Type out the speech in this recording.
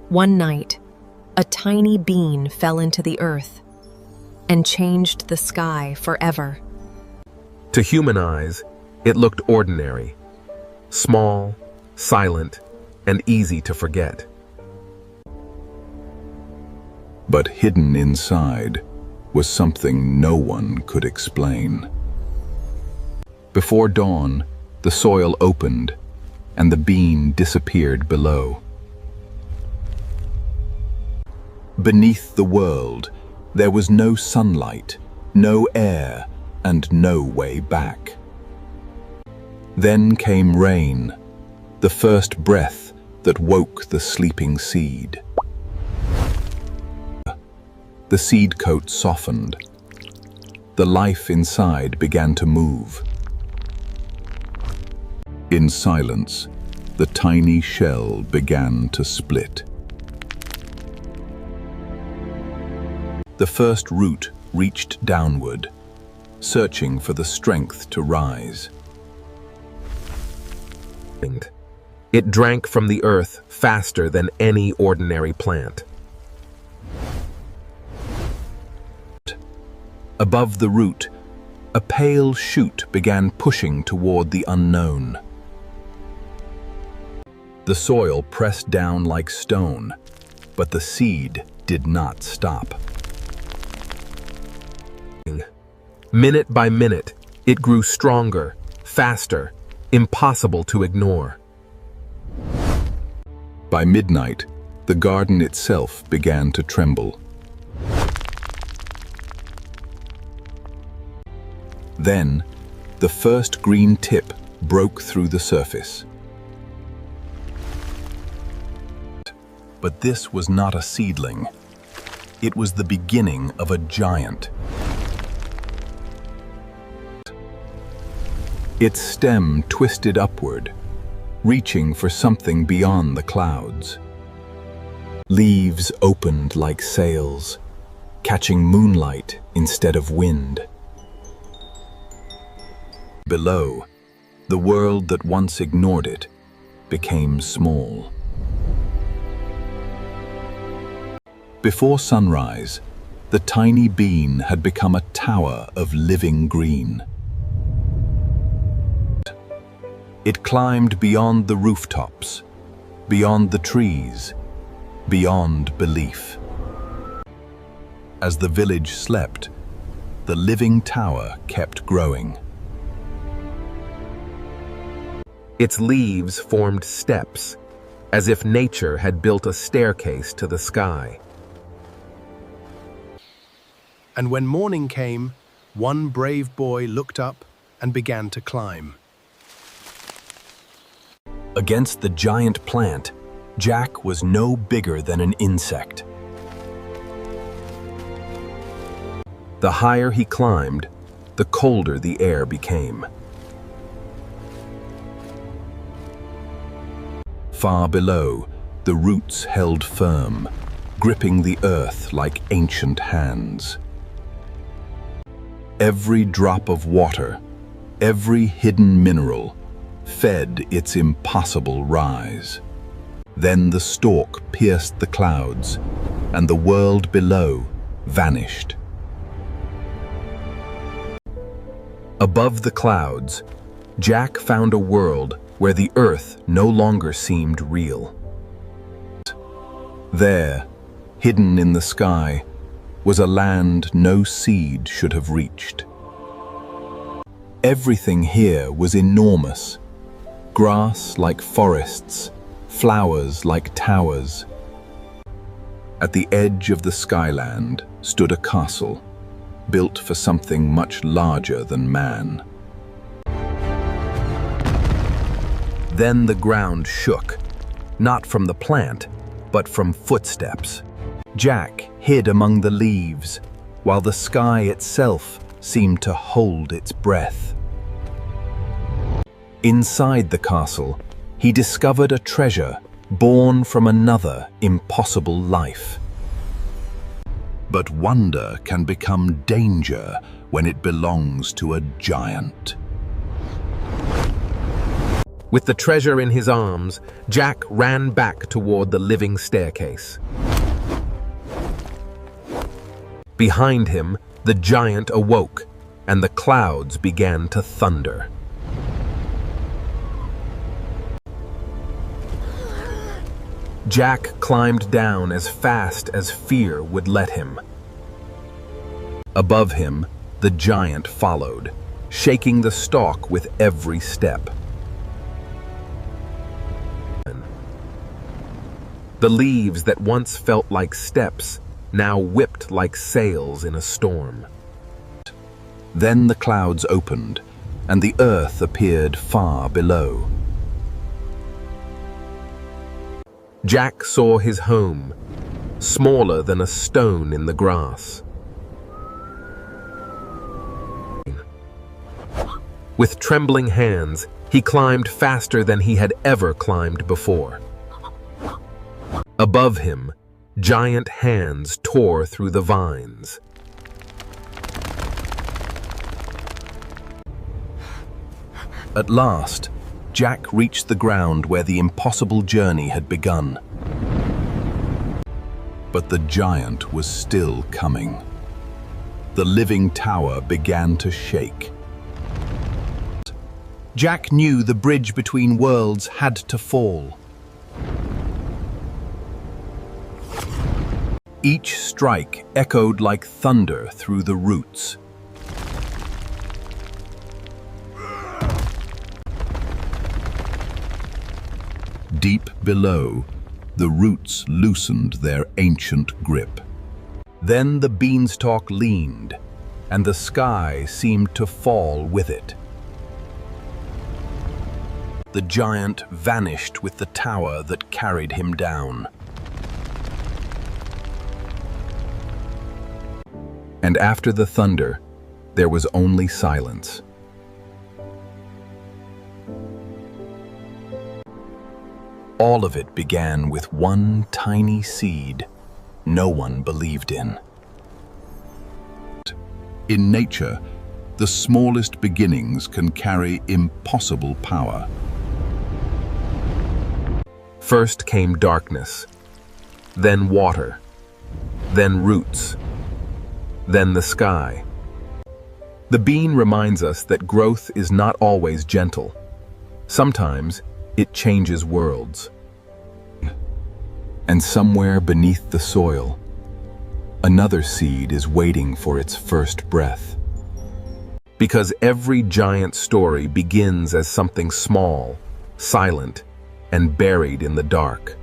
One night, a tiny bean fell into the earth and changed the sky forever. To human eyes, it looked ordinary, small, silent, and easy to forget. But hidden inside was something no one could explain. Before dawn, the soil opened, and the bean disappeared below. Beneath the world, there was no sunlight, no air, and no way back. Then came rain, the first breath that woke the sleeping seed. The seed coat softened. The life inside began to move. In silence, the tiny shell began to split. The first root reached downward, searching for the strength to rise. It drank from the earth faster than any ordinary plant. Above the root, a pale shoot began pushing toward the unknown. The soil pressed down like stone, but the seed did not stop. Minute by minute, it grew stronger, faster, impossible to ignore. By midnight, the garden itself began to tremble. Then, the first green tip broke through the surface. But this was not a seedling. It was the beginning of a giant. Its stem twisted upward, reaching for something beyond the clouds. Leaves opened like sails, catching moonlight instead of wind. Below, the world that once ignored it became small. Before sunrise, the tiny bean had become a tower of living green. It climbed beyond the rooftops, beyond the trees, beyond belief. As the village slept, the living tower kept growing. Its leaves formed steps, as if nature had built a staircase to the sky. And when morning came, one brave boy looked up and began to climb. Against the giant plant, Jack was no bigger than an insect. The higher he climbed, the colder the air became. Far below, the roots held firm, gripping the earth like ancient hands. Every drop of water, every hidden mineral, fed its impossible rise. Then the stalk pierced the clouds, and the world below vanished. Above the clouds, Jack found a world where the earth no longer seemed real. There, hidden in the sky, was a land no seed should have reached. Everything here was enormous. Grass like forests, flowers like towers. At the edge of the skyland stood a castle, built for something much larger than man. Then the ground shook, not from the plant, but from footsteps. Jack hid among the leaves, while the sky itself seemed to hold its breath. Inside the castle, he discovered a treasure born from another impossible life. But wonder can become danger when it belongs to a giant. With the treasure in his arms, Jack ran back toward the living staircase. Behind him, the giant awoke, and the clouds began to thunder. Jack climbed down as fast as fear would let him. Above him, the giant followed, shaking the stalk with every step. The leaves that once felt like steps now whipped like sails in a storm. Then the clouds opened, and the earth appeared far below. Jack saw his home, smaller than a stone in the grass. With trembling hands, he climbed faster than he had ever climbed before. Above him, giant hands tore through the vines. At last, Jack reached the ground where the impossible journey had begun. But the giant was still coming. The living tower began to shake. Jack knew the bridge between worlds had to fall. Each strike echoed like thunder through the roots. Deep below, the roots loosened their ancient grip. Then the beanstalk leaned, and the sky seemed to fall with it. The giant vanished with the tower that carried him down. And after the thunder, there was only silence. All of it began with one tiny seed no one believed in. In nature, the smallest beginnings can carry impossible power. First came darkness, then water, then roots, then the sky. The bean reminds us that growth is not always gentle. Sometimes it changes worlds. And somewhere beneath the soil, another seed is waiting for its first breath. Because every giant story begins as something small, silent, and buried in the dark.